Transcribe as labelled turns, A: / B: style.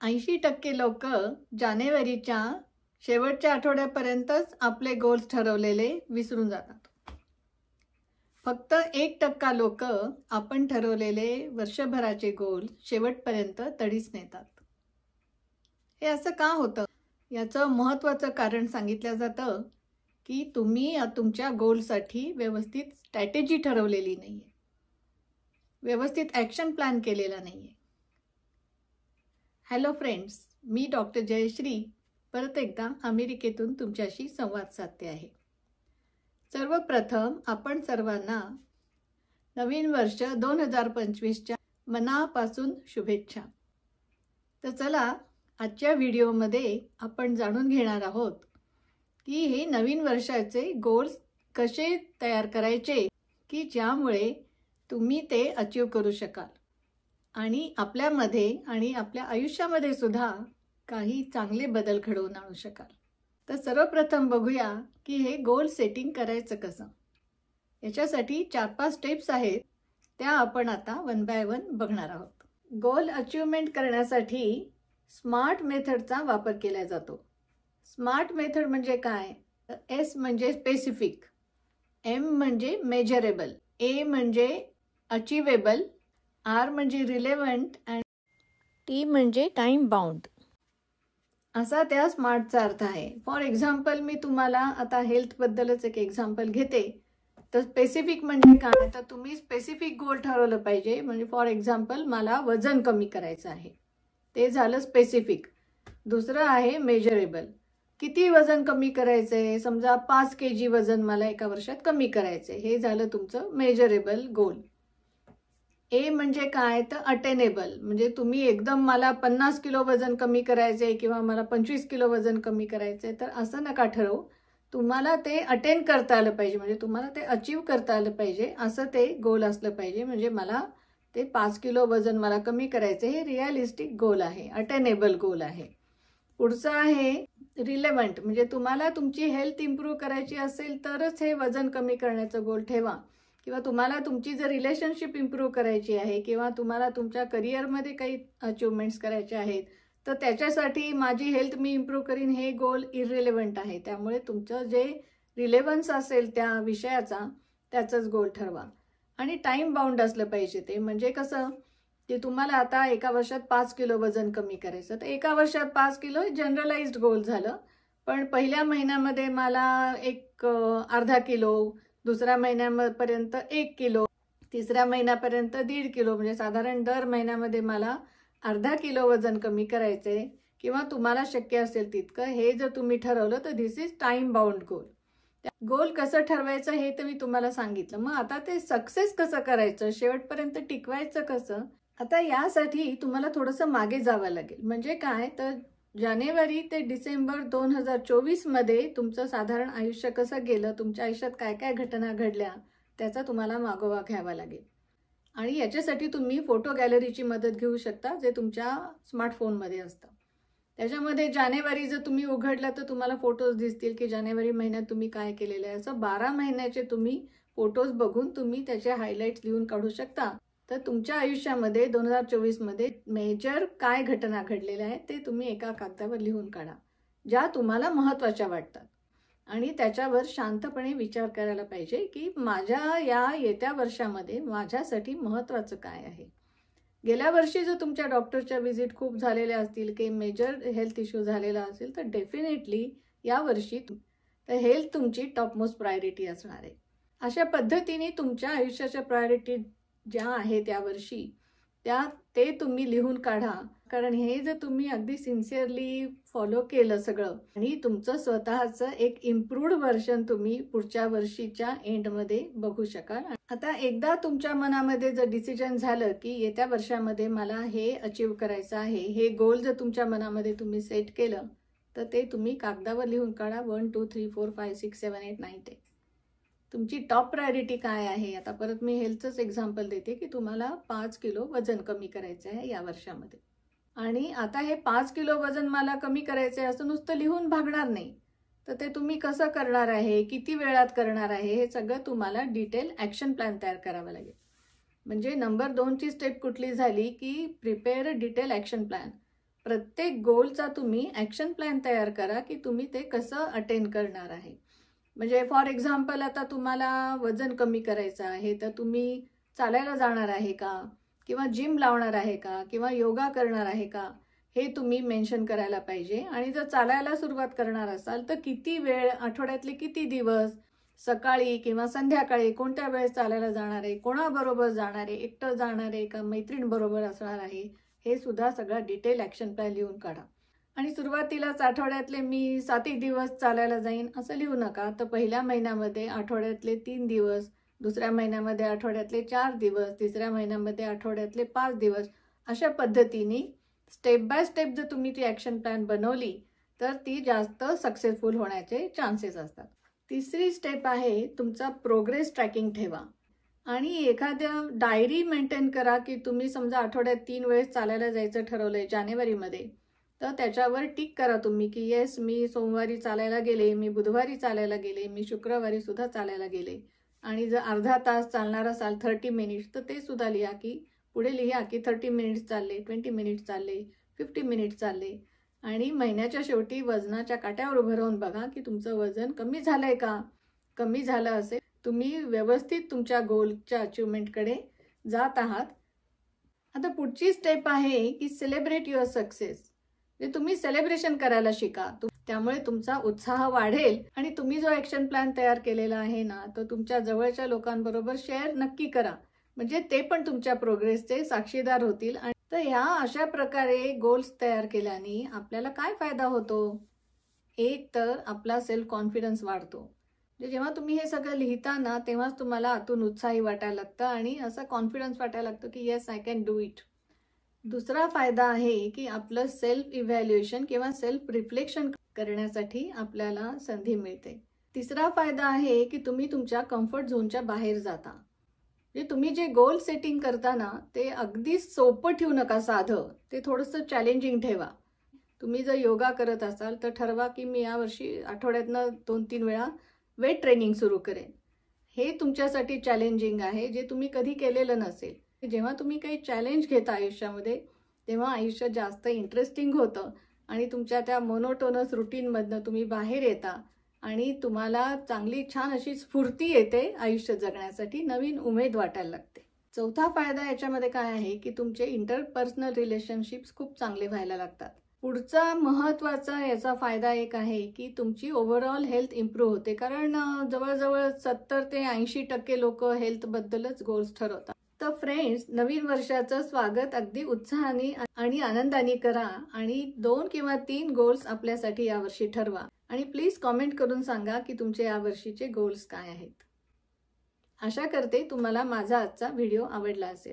A: 80% लोक जानेवारीच्या शेवटच्या आठवड्यापर्यंतच आपले गोल्स ठरवलेले विसरून जातात। फक्त 1% लोक आपण ठरवलेले वर्षभराचे गोल शेवटपर्यंत तडीच नेतात। हे असं का होतं? याचं महत्त्वाचं कारण सांगितलं जातं की तुम्ही तुमच्या गोलसाठी व्यवस्थित स्ट्रॅटेजी ठरवलेली नाहीये, व्यवस्थित ॲक्शन प्लॅन केलेला नाहीये। हॅलो फ्रेंड्स, मी डॉक्टर जयश्री परत एकदा अमेरिकेतून तुमच्याशी संवाद साधते आहे। सर्वप्रथम आपण सर्वांना नवीन वर्ष 2025च्या मनापासून शुभेच्छा। तर चला, आजच्या व्हिडिओमध्ये आपण जाणून घेणार आहोत की हे नवीन वर्षाचे गोल्स कसे तयार करायचे की ज्यामुळे तुम्ही ते अचीव करू शकाल आणि आपल्यामध्ये आणि आपल्या आयुष्यामध्ये सुद्धा काही चांगले बदल घडवून आणू शकाल। तर सर्वप्रथम बघूया की हे गोल सेटिंग करायचं कसं। याच्यासाठी 4-5 स्टेप्स आहेत, त्या आपण आता वन बाय वन बघणार आहोत। गोल अचीवमेंट करण्यासाठी स्मार्ट मेथडचा वापर केला जातो। स्मार्ट मेथड म्हणजे काय? एस म्हणजे स्पेसिफिक, एम म्हणजे मेजरेबल, ए म्हणजे अचीवेबल, आर म्हणजे रिलेव्हंट आणि टी म्हणजे टाइम बाउंड, असा त्या स्मार्टचा अर्थ आहे। फॉर एक्झाम्पल मी तुम्हाला आता हेल्थबद्दलच एक एक्झाम्पल घेते। तर स्पेसिफिक म्हणजे काय? तर तुम्ही स्पेसिफिक गोल ठरवलं पाहिजे। म्हणजे फॉर एक्झाम्पल मला वजन कमी करायचं आहे, ते झालं स्पेसिफिक। दुसरं आहे मेजरेबल, किती वजन कमी करायचं आहे? समजा 5 kg वजन मला एका वर्षात कमी करायचं आहे, हे झालं तुमचं मेजरेबल गोल। ए म्हणजे काय? तर अटेनेबल, म्हणजे तुम्ही एकदम मला 50 किलो वजन कमी करायचं आहे किंवा मला 25 किलो वजन कमी करायचं आहे, तर असं नका ठरवू। तुम्हाला ते अटेन करता आलं पाहिजे, म्हणजे तुम्हाला ते अचीव करता आलं पाहिजे, असं ते गोल असलं पाहिजे। म्हणजे मला ते 5 किलो वजन मला कमी करायचं हे रिअलिस्टिक गोल आहे, अटेनेबल गोल आहे। पुढचं आहे रिलेव्हंट, म्हणजे तुम्हाला तुमची हेल्थ इम्प्रूव्ह करायची असेल तरच हे वजन कमी करण्याचं गोल ठेवा, किंवा तुम्हाला तुमची जर रिलेशनशिप इम्प्रूव्ह करायची आहे किंवा तुम्हाला तुमच्या करिअरमध्ये काही अचीवमेंट्स करायचे आहेत, तर त्याच्यासाठी माझी हेल्थ मी इम्प्रूव्ह करीन हे गोल इररिलेव्हंट आहे। त्यामुळे तुमचं जे रिलेव्हन्स असेल त्या विषयाचा त्याचंच गोल ठरवा। आणि टाइम बाउंड असलं पाहिजे ते, म्हणजे कसं की तुम्हाला आता एका वर्षात 5 किलो वजन कमी करायचं, तर एका वर्षात 5 किलो जनरलाइज्ड गोल झालं। पण पहिल्या महिन्यामध्ये मला एक अर्धा किलो, दुसऱ्या महिन्यापर्यंत 1 किलो, तिसऱ्या महिन्यापर्यंत 1.5 किलो, म्हणजे साधारण दर महिन्यामध्ये मला अर्धा किलो वजन कमी करायचे, किंवा तुम्हाला शक्य असेल तितकं हे जर तुम्ही ठरवलं तर दिस इज टाइम बाउंड गोल। गोल कसं ठरवायचं हे तर मी तुम्हाला सांगितलं। मग आता ते सक्सेस कसं करायचं, शेवटपर्यंत टिकवायचं कसं? आता यासाठी तुम्हाला थोडंसं मागे जावं लागेल। म्हणजे काय? तर जानेवारी ते डिसेंबर 2024 मध्ये तुमचं साधारण आयुष्य कसं गेलं, तुमच्या आयुष्यात काय काय घटना घडल्या, त्याचा तुम्हाला मागोवा घ्यावा लागेल। आणि याच्यासाठी तुम्ही फोटो गॅलरीची मदत घेऊ शकता, जे तुमच्या स्मार्टफोनमध्ये असतं। त्याच्यामध्ये जानेवारी जर तुम्ही उघडलं तर तुम्हाला फोटोज दिसतील की जानेवारी महिन्यात तुम्ही काय केलेलं आहे। असं 12 महिन्याचे तुम्ही फोटोज बघून तुम्ही त्याचे हायलाइट्स लिहून काढू शकता। तर तुमच्या आयुष्यामध्ये 2024 मध्ये मेजर काय घटना घडलेल्या आहेत ते तुम्ही एका कागदावर लिहून काढा, ज्या तुम्हाला महत्त्वाच्या वाटतात, आणि त्याच्यावर शांतपणे विचार करायला पाहिजे की माझ्या या येत्या वर्षामध्ये माझ्यासाठी महत्त्वाचं काय आहे। गेल्या वर्षी जर तुमच्या डॉक्टरच्या व्हिजिट खूप झालेल्या असतील, की मेजर हेल्थ इश्यू झालेला असेल, तर डेफिनेटली यावर्षी तर हेल्थ तुमची टॉपमोस्ट प्रायोरिटी असणार आहे। अशा पद्धतीने तुमच्या आयुष्याच्या प्रायोरिटी ज्या आहेत यावर्षी ते तुम्ही लिहून काढा। कारण हे जर तुम्ही अगदी सिन्सिअरली फॉलो केलं सगळं, आणि तुमचं स्वतःचं एक इम्प्रूव्ड व्हर्जन तुम्ही पुढच्या वर्षीच्या एंडमध्ये बघू शकाल। आता एकदा तुमच्या मनामध्ये जर डिसिजन झालं की येत्या वर्षामध्ये मला हे अचीव करायचं आहे, हे गोल जर तुमच्या मनामध्ये तुम्ही सेट केलं, तर ते तुम्ही कागदावर लिहून काढा। 1 2 3 4 5 6 7 8 9 10 तुमची टॉप प्रायोरिटी काय आहे। आता परत मी हेल्थचंच एक्झाम्पल देते की तुम्हाला 5 किलो वजन कमी करायचं आहे या वर्षामध्ये, आणि आता हे 5 किलो वजन मला कमी करायचं आहे असं नुसतं लिहून भागणार नाही। तर ते तुम्ही कसं करणार आहे, किती वेळात करणार आहे, हे सगळं तुम्हाला डिटेल ॲक्शन प्लॅन तयार करावा लागेल। म्हणजे नंबर 2 ची स्टेप कुठली झाली की प्रिपेअर डिटेल ॲक्शन प्लॅन। प्रत्येक गोलचा तुम्ही ॲक्शन प्लॅन तयार करा की तुम्ही ते कसं अटेंड करणार आहे. म्हणजे फॉर एक्झाम्पल आता तुम्हाला वजन कमी करायचं आहे तर तुम्ही चालायला जाणार आहे का, किंवा जिम लावणार आहे का, किंवा योगा करणार आहे का, हे तुम्ही मेन्शन करायला पाहिजे. आणि जर चालायला सुरुवात करणार असाल तर किती वेळ, आठवड्यातले किती दिवस, सकाळी किंवा संध्याकाळी कोणत्या वेळेस चालायला जाणार आहे, कोणाबरोबर जाणार आहे, एकटं जाणार आहे का मैत्रीणबरोबर असणार आहे, हे सुद्धा सगळं डिटेल ॲक्शन प्लॅन लिहून काढा. आणि सुरुवातीलाच आठवड्यातले मी 7 दिवस चालायला जाईन असं लिहू नका. तर पहिल्या महिन्यामध्ये आठवड्यातले 3 दिवस, दुसऱ्या महिन्यामध्ये आठवड्यातले 4 दिवस, तिसऱ्या महिन्यामध्ये आठवड्यातले 5 दिवस, अशा पद्धतीने स्टेप बाय स्टेप जर तुम्ही ती ॲक्शन प्लॅन बनवली तर ती जास्त सक्सेसफुल होण्याचे चान्सेस असतात. तिसरी स्टेप आहे तुमचा प्रोग्रेस ट्रॅकिंग ठेवा आणि एखाद्या डायरी मेंटेन करा की तुम्ही समजा आठवड्यात 3 वेळेस चालायला जायचं ठरवलंय जानेवारीमध्ये, तर त्याच्यावर टिक करा तुम्ही की येस मी सोमवारी चालायला गेले, मी बुधवारी चालायला गेले, मी शुक्रवारी सुद्धा चालायला गेले. आणि जर अर्धा तास चालणार असाल 30 मिनिट्स तर ते सुद्धा लिहा की पुढे लिहा की 30 मिनिट्स चालले, 20 मिनिट्स चालले, 50 मिनिट्स चालले. आणि महिन्याच्या शेवटी वजनाच्या काट्यावर उभं राहून बघा की तुमचं वजन कमी झालंय का. कमी झालं असेल तुम्ही व्यवस्थित तुमच्या गोलच्या अचिव्हमेंटकडे जात आहात. आता पुढची स्टेप आहे की सेलिब्रेट युअर सक्सेस. म्हणजे तुम्ही सेलिब्रेशन करायला शिका. त्यामुळे तुमचा उत्साह वाढेल आणि तुम्ही जो ॲक्शन प्लॅन तयार केलेला आहे ना तो तुमच्या जवळच्या लोकांबरोबर शेअर नक्की करा. म्हणजे ते पण तुमच्या प्रोग्रेसचे साक्षीदार होतील. आणि तर ह्या अशा प्रकारे गोल्स तयार केल्याने आपल्याला काय फायदा होतो. एक तर आपला सेल्फ कॉन्फिडन्स वाढतो. म्हणजे जेव्हा तुम्ही हे सगळं लिहिता ना तेव्हाच तुम्हाला आतून उत्साही वाटायला लागतं आणि असा कॉन्फिडन्स वाटायला लागतो की yes I can do it. दुसरा फायदा आहे की आपलं सेल्फ इव्हॅल्युएशन किंवा सेल्फ रिफ्लेक्शन करण्यासाठी आपल्याला संधी मिळते. तिसरा फायदा आहे की तुम्ही तुमच्या कम्फर्ट झोनच्या बाहेर जाता. म्हणजे तुम्ही जे गोल सेटिंग करता ना ते अगदी सोपं ठेवू नका, साधं ते थोडंसं चॅलेंजिंग ठेवा. तुम्ही जर योगा करत असाल तर ठरवा की मी यावर्षी आठवड्यातनं 2-3 वेळा वेट ट्रेनिंग सुरू करेन. हे तुमच्यासाठी चॅलेंजिंग आहे जे तुम्ही कधी केलेलं नसेल. जेव्हा तुम्ही काही चॅलेंज घेता आयुष्यामध्ये तेव्हा आयुष्य जास्त इंटरेस्टिंग होतं आणि तुमच्या त्या मोनोटोनस रुटीनमधनं तुम्ही बाहेर येता आणि तुम्हाला चांगली छान अशी स्फूर्ती येते आयुष्य जगण्यासाठी, नवीन उमेद वाटायला लागते. चौथा फायदा याच्यामध्ये काय आहे की तुमचे इंटरपर्सनल रिलेशनशिप्स खूप चांगले व्हायला लागतात. पुढचा महत्त्वाचा याचा फायदा एक आहे की तुमची ओव्हरऑल हेल्थ इम्प्रूव्ह होते. कारण जवळजवळ 70 ते 80% लोक हेल्थबद्दलच गोल्स ठरवतात. तर फ्रेंड्स, नवीन वर्षाचं स्वागत अगदी उत्साहाने आणि आनंदाने करा आणि 2 किंवा 3 गोल्स आपल्यासाठी यावर्षी ठरवा. आणि प्लीज कॉमेंट करून सांगा की तुमचे यावर्षीचे गोल्स काय आहेत. आशा करते तुम्हाला माझा आजचा व्हिडिओ आवडला असेल.